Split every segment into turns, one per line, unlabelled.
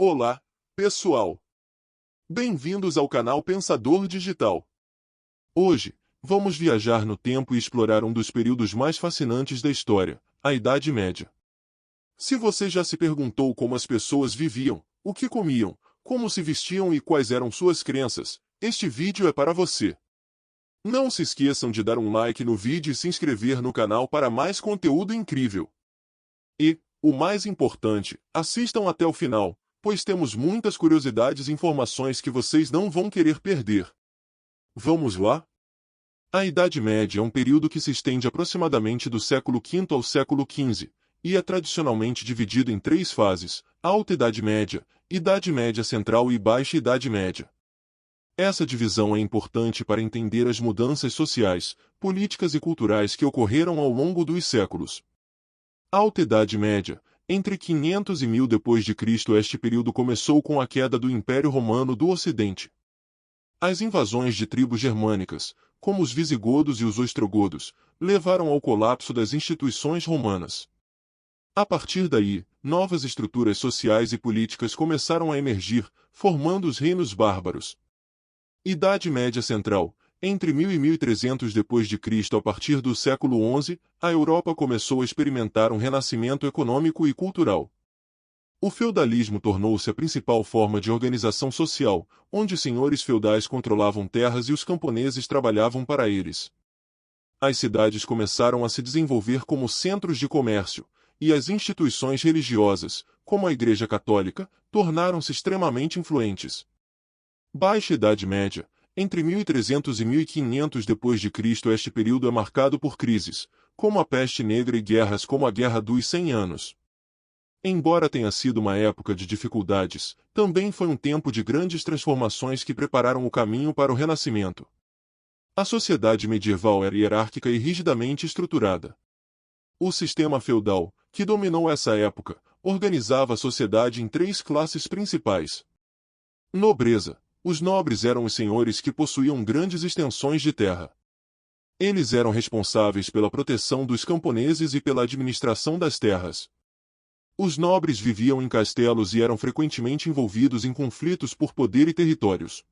Olá, pessoal! Bem-vindos ao canal Pensador Digital. Hoje, vamos viajar no tempo e explorar um dos períodos mais fascinantes da história, a Idade Média. Se você já se perguntou como as pessoas viviam, o que comiam, como se vestiam e quais eram suas crenças, este vídeo é para você. Não se esqueçam de dar um like no vídeo e se inscrever no canal para mais conteúdo incrível. E, o mais importante, assistam até o final, pois temos muitas curiosidades e informações que vocês não vão querer perder. Vamos lá? A Idade Média é um período que se estende aproximadamente do século V ao século XV, e é tradicionalmente dividido em três fases: Alta Idade Média, Idade Média Central e Baixa Idade Média. Essa divisão é importante para entender as mudanças sociais, políticas e culturais que ocorreram ao longo dos séculos. Alta Idade Média. Entre 500 e 1000 d.C., este período começou com a queda do Império Romano do Ocidente. As invasões de tribos germânicas, como os visigodos e os ostrogodos, levaram ao colapso das instituições romanas. A partir daí, novas estruturas sociais e políticas começaram a emergir, formando os reinos bárbaros. Idade Média Central. Entre 1000 e 1300 d.C., a partir do século XI, a Europa começou a experimentar um renascimento econômico e cultural. O feudalismo tornou-se a principal forma de organização social, onde senhores feudais controlavam terras e os camponeses trabalhavam para eles. As cidades começaram a se desenvolver como centros de comércio, e as instituições religiosas, como a Igreja Católica, tornaram-se extremamente influentes. Baixa Idade Média. Entre 1300 e 1500 d.C., este período é marcado por crises, como a peste negra e guerras como a Guerra dos 100 Anos. Embora tenha sido uma época de dificuldades, também foi um tempo de grandes transformações que prepararam o caminho para o Renascimento. A sociedade medieval era hierárquica e rigidamente estruturada. O sistema feudal, que dominou essa época, organizava a sociedade em três classes principais. Nobreza. Os nobres eram os senhores que possuíam grandes extensões de terra. Eles eram responsáveis pela proteção dos camponeses e pela administração das terras. Os nobres viviam em castelos e eram frequentemente envolvidos em conflitos por poder e territórios.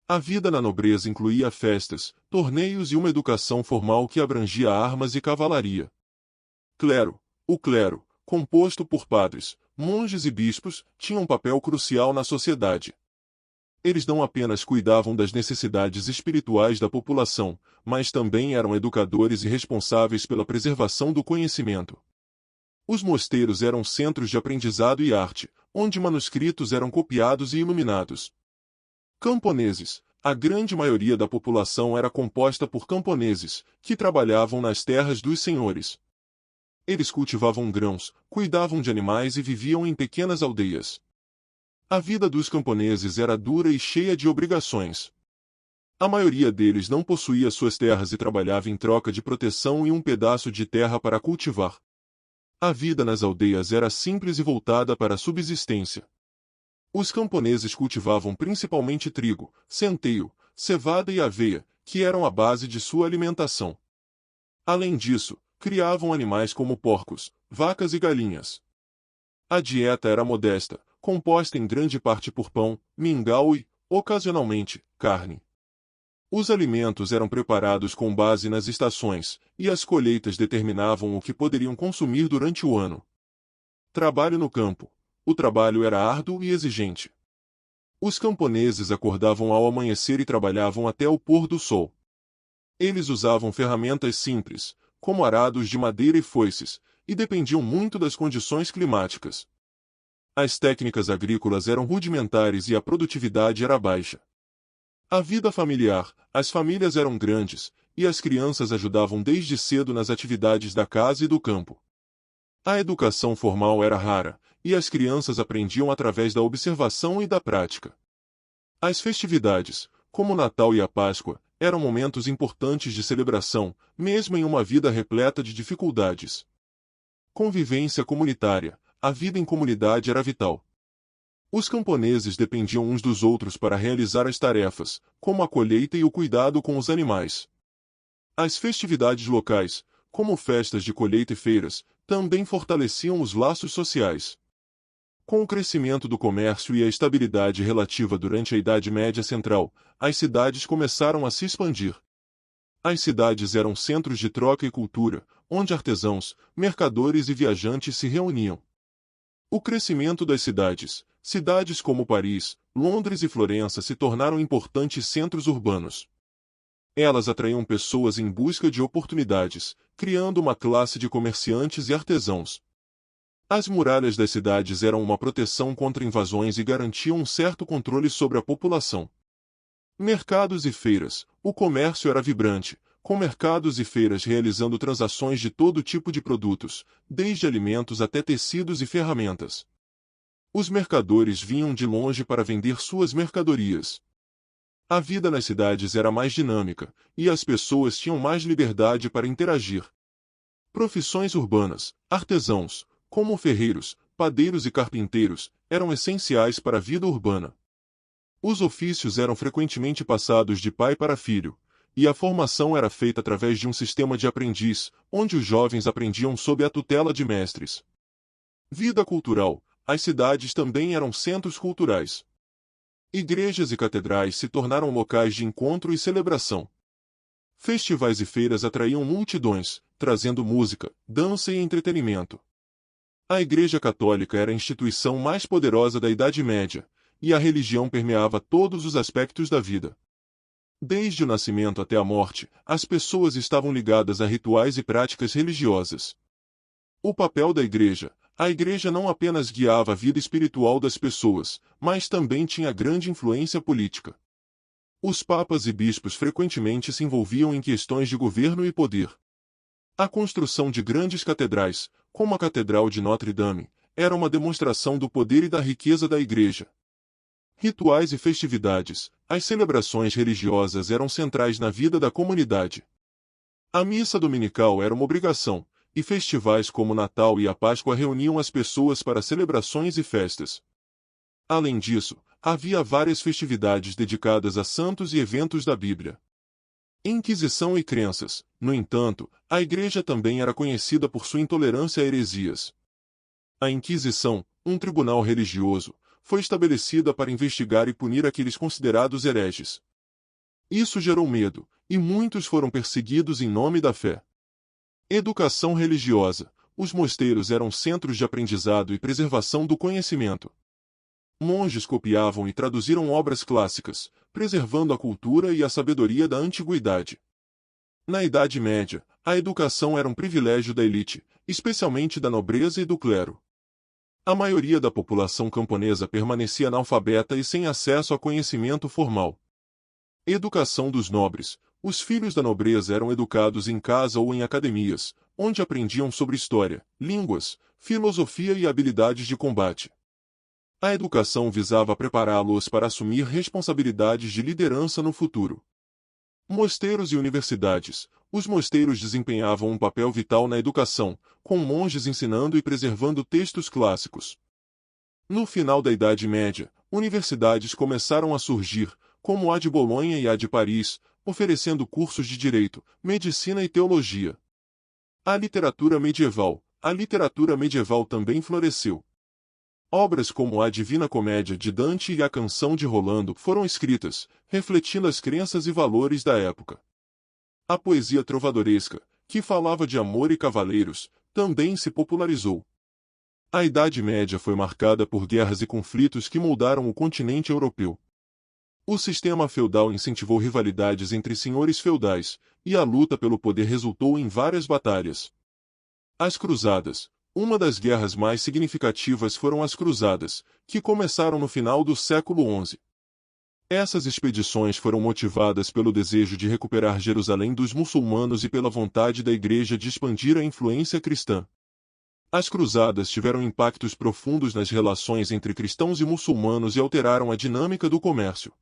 A vida na nobreza incluía festas, torneios e uma educação formal que abrangia armas e cavalaria. Clero. O clero, composto por padres, monges e bispos, tinha um papel crucial na sociedade. Eles não apenas cuidavam das necessidades espirituais da população, mas também eram educadores e responsáveis pela preservação do conhecimento. Os mosteiros eram centros de aprendizado e arte, onde manuscritos eram copiados e iluminados. Camponeses. A grande maioria da população era composta por camponeses, que trabalhavam nas terras dos senhores. Eles cultivavam grãos, cuidavam de animais e viviam em pequenas aldeias. A vida dos camponeses era dura e cheia de obrigações. A maioria deles não possuía suas terras e trabalhava em troca de proteção e um pedaço de terra para cultivar. A vida nas aldeias era simples e voltada para a subsistência. Os camponeses cultivavam principalmente trigo, centeio, cevada e aveia, que eram a base de sua alimentação. Além disso, criavam animais como porcos, vacas e galinhas. A dieta era modesta, composta em grande parte por pão, mingau e, ocasionalmente, carne. Os alimentos eram preparados com base nas estações, e as colheitas determinavam o que poderiam consumir durante o ano. Trabalho no campo. O trabalho era árduo e exigente. Os camponeses acordavam ao amanhecer e trabalhavam até o pôr do sol. Eles usavam ferramentas simples, como arados de madeira e foices, e dependiam muito das condições climáticas. As técnicas agrícolas eram rudimentares e a produtividade era baixa. A vida familiar. As famílias eram grandes, e as crianças ajudavam desde cedo nas atividades da casa e do campo. A educação formal era rara, e as crianças aprendiam através da observação e da prática. As festividades, como o Natal e a Páscoa, eram momentos importantes de celebração, mesmo em uma vida repleta de dificuldades. Convivência comunitária. A vida em comunidade era vital. Os camponeses dependiam uns dos outros para realizar as tarefas, como a colheita e o cuidado com os animais. As festividades locais, como festas de colheita e feiras, também fortaleciam os laços sociais. Com o crescimento do comércio e a estabilidade relativa durante a Idade Média Central, as cidades começaram a se expandir. As cidades eram centros de troca e cultura, onde artesãos, mercadores e viajantes se reuniam. O crescimento das cidades como Paris, Londres e Florença se tornaram importantes centros urbanos. Elas atraíam pessoas em busca de oportunidades, criando uma classe de comerciantes e artesãos. As muralhas das cidades eram uma proteção contra invasões e garantiam um certo controle sobre a população. Mercados e feiras. O comércio era vibrante, com mercados e feiras realizando transações de todo tipo de produtos, desde alimentos até tecidos e ferramentas. Os mercadores vinham de longe para vender suas mercadorias. A vida nas cidades era mais dinâmica, e as pessoas tinham mais liberdade para interagir. Profissões urbanas, artesãos, como ferreiros, padeiros e carpinteiros, eram essenciais para a vida urbana. Os ofícios eram frequentemente passados de pai para filho, e a formação era feita através de um sistema de aprendiz, onde os jovens aprendiam sob a tutela de mestres. Vida cultural. As cidades também eram centros culturais. Igrejas e catedrais se tornaram locais de encontro e celebração. Festivais e feiras atraíam multidões, trazendo música, dança e entretenimento. A Igreja Católica era a instituição mais poderosa da Idade Média, e a religião permeava todos os aspectos da vida. Desde o nascimento até a morte, as pessoas estavam ligadas a rituais e práticas religiosas. O papel da Igreja. A Igreja não apenas guiava a vida espiritual das pessoas, mas também tinha grande influência política. Os papas e bispos frequentemente se envolviam em questões de governo e poder. A construção de grandes catedrais, como a Catedral de Notre-Dame, era uma demonstração do poder e da riqueza da Igreja. Rituais e festividades. As celebrações religiosas eram centrais na vida da comunidade. A missa dominical era uma obrigação, e festivais como o Natal e a Páscoa reuniam as pessoas para celebrações e festas. Além disso, havia várias festividades dedicadas a santos e eventos da Bíblia. Inquisição e crenças. No entanto, a Igreja também era conhecida por sua intolerância a heresias. A Inquisição, um tribunal religioso, foi estabelecida para investigar e punir aqueles considerados hereges. Isso gerou medo, e muitos foram perseguidos em nome da fé. Educação religiosa. Os mosteiros eram centros de aprendizado e preservação do conhecimento. Monges copiavam e traduziram obras clássicas, preservando a cultura e a sabedoria da antiguidade. Na Idade Média, a educação era um privilégio da elite, especialmente da nobreza e do clero. A maioria da população camponesa permanecia analfabeta e sem acesso a conhecimento formal. Educação dos nobres. Os filhos da nobreza eram educados em casa ou em academias, onde aprendiam sobre história, línguas, filosofia e habilidades de combate. A educação visava prepará-los para assumir responsabilidades de liderança no futuro. Mosteiros e universidades. Os mosteiros desempenhavam um papel vital na educação, com monges ensinando e preservando textos clássicos. No final da Idade Média, universidades começaram a surgir, como a de Bolonha e a de Paris, oferecendo cursos de direito, medicina e teologia. A literatura medieval. A literatura medieval também floresceu. Obras como a Divina Comédia de Dante e a Canção de Rolando foram escritas, refletindo as crenças e valores da época. A poesia trovadoresca, que falava de amor e cavaleiros, também se popularizou. A Idade Média foi marcada por guerras e conflitos que moldaram o continente europeu. O sistema feudal incentivou rivalidades entre senhores feudais, e a luta pelo poder resultou em várias batalhas. As Cruzadas. Uma das guerras mais significativas foram as Cruzadas, que começaram no final do século XI. Essas expedições foram motivadas pelo desejo de recuperar Jerusalém dos muçulmanos e pela vontade da Igreja de expandir a influência cristã. As Cruzadas tiveram impactos profundos nas relações entre cristãos e muçulmanos e alteraram a dinâmica do comércio.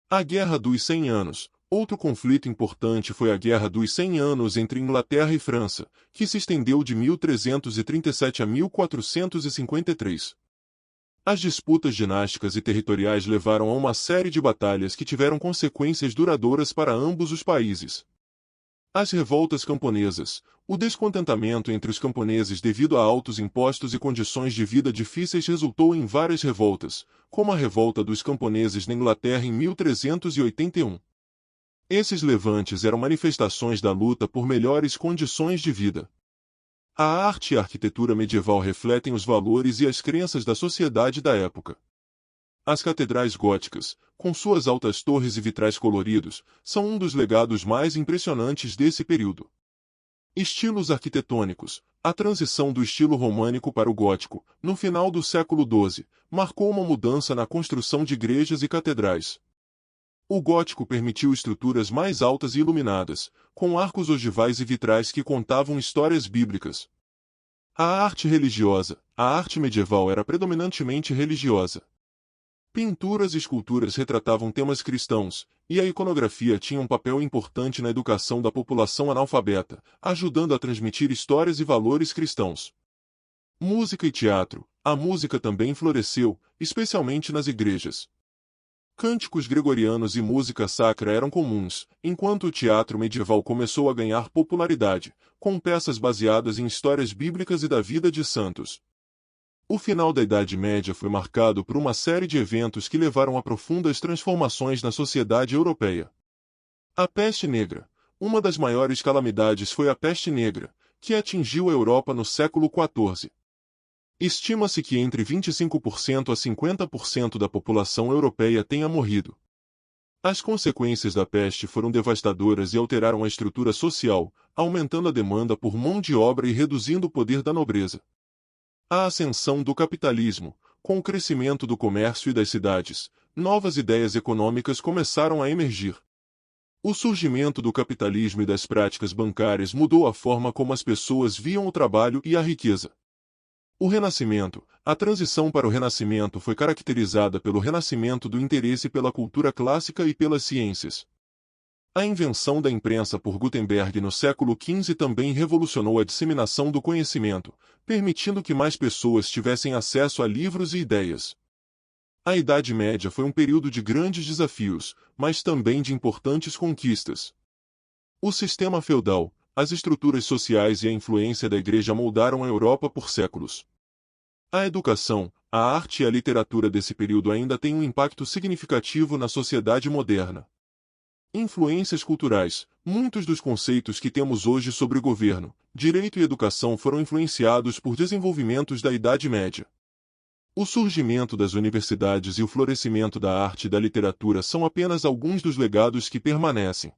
A Guerra dos 100 Anos. Outro conflito importante foi a Guerra dos 100 Anos entre Inglaterra e França, que se estendeu de 1337 a 1453. As disputas dinásticas e territoriais levaram a uma série de batalhas que tiveram consequências duradouras para ambos os países. As revoltas camponesas. O descontentamento entre os camponeses devido a altos impostos e condições de vida difíceis resultou em várias revoltas, como a Revolta dos Camponeses na Inglaterra em 1381. Esses levantes eram manifestações da luta por melhores condições de vida. A arte e a arquitetura medieval refletem os valores e as crenças da sociedade da época. As catedrais góticas, com suas altas torres e vitrais coloridos, são um dos legados mais impressionantes desse período. Estilos arquitetônicos. A transição do estilo românico para o gótico, no final do século XII, marcou uma mudança na construção de igrejas e catedrais. O gótico permitiu estruturas mais altas e iluminadas, com arcos ogivais e vitrais que contavam histórias bíblicas. A arte religiosa. A arte medieval era predominantemente religiosa. Pinturas e esculturas retratavam temas cristãos, e a iconografia tinha um papel importante na educação da população analfabeta, ajudando a transmitir histórias e valores cristãos. Música e teatro. A música também floresceu, especialmente nas igrejas. Cânticos gregorianos e música sacra eram comuns, enquanto o teatro medieval começou a ganhar popularidade, com peças baseadas em histórias bíblicas e da vida de santos. O final da Idade Média foi marcado por uma série de eventos que levaram a profundas transformações na sociedade europeia. A Peste Negra. Uma das maiores calamidades foi a Peste Negra, que atingiu a Europa no século XIV. Estima-se que entre 25% a 50% da população europeia tenha morrido. As consequências da peste foram devastadoras e alteraram a estrutura social, aumentando a demanda por mão de obra e reduzindo o poder da nobreza. A ascensão do capitalismo. Com o crescimento do comércio e das cidades, novas ideias econômicas começaram a emergir. O surgimento do capitalismo e das práticas bancárias mudou a forma como as pessoas viam o trabalho e a riqueza. O Renascimento. A transição para o Renascimento foi caracterizada pelo renascimento do interesse pela cultura clássica e pelas ciências. A invenção da imprensa por Gutenberg no século XV também revolucionou a disseminação do conhecimento, permitindo que mais pessoas tivessem acesso a livros e ideias. A Idade Média foi um período de grandes desafios, mas também de importantes conquistas. O sistema feudal, as estruturas sociais e a influência da Igreja moldaram a Europa por séculos. A educação, a arte e a literatura desse período ainda têm um impacto significativo na sociedade moderna. Influências culturais. Muitos dos conceitos que temos hoje sobre governo, direito e educação foram influenciados por desenvolvimentos da Idade Média. O surgimento das universidades e o florescimento da arte e da literatura são apenas alguns dos legados que permanecem.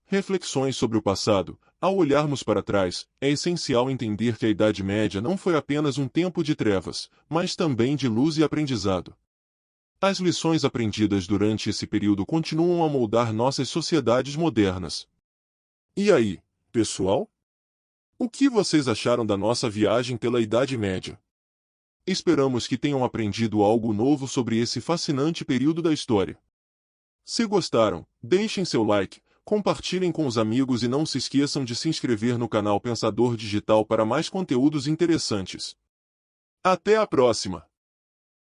Reflexões sobre o passado. Ao olharmos para trás, é essencial entender que a Idade Média não foi apenas um tempo de trevas, mas também de luz e aprendizado. As lições aprendidas durante esse período continuam a moldar nossas sociedades modernas. E aí, pessoal? O que vocês acharam da nossa viagem pela Idade Média? Esperamos que tenham aprendido algo novo sobre esse fascinante período da história. Se gostaram, deixem seu like, compartilhem com os amigos e não se esqueçam de se inscrever no canal Pensador Digital para mais conteúdos interessantes. Até a próxima!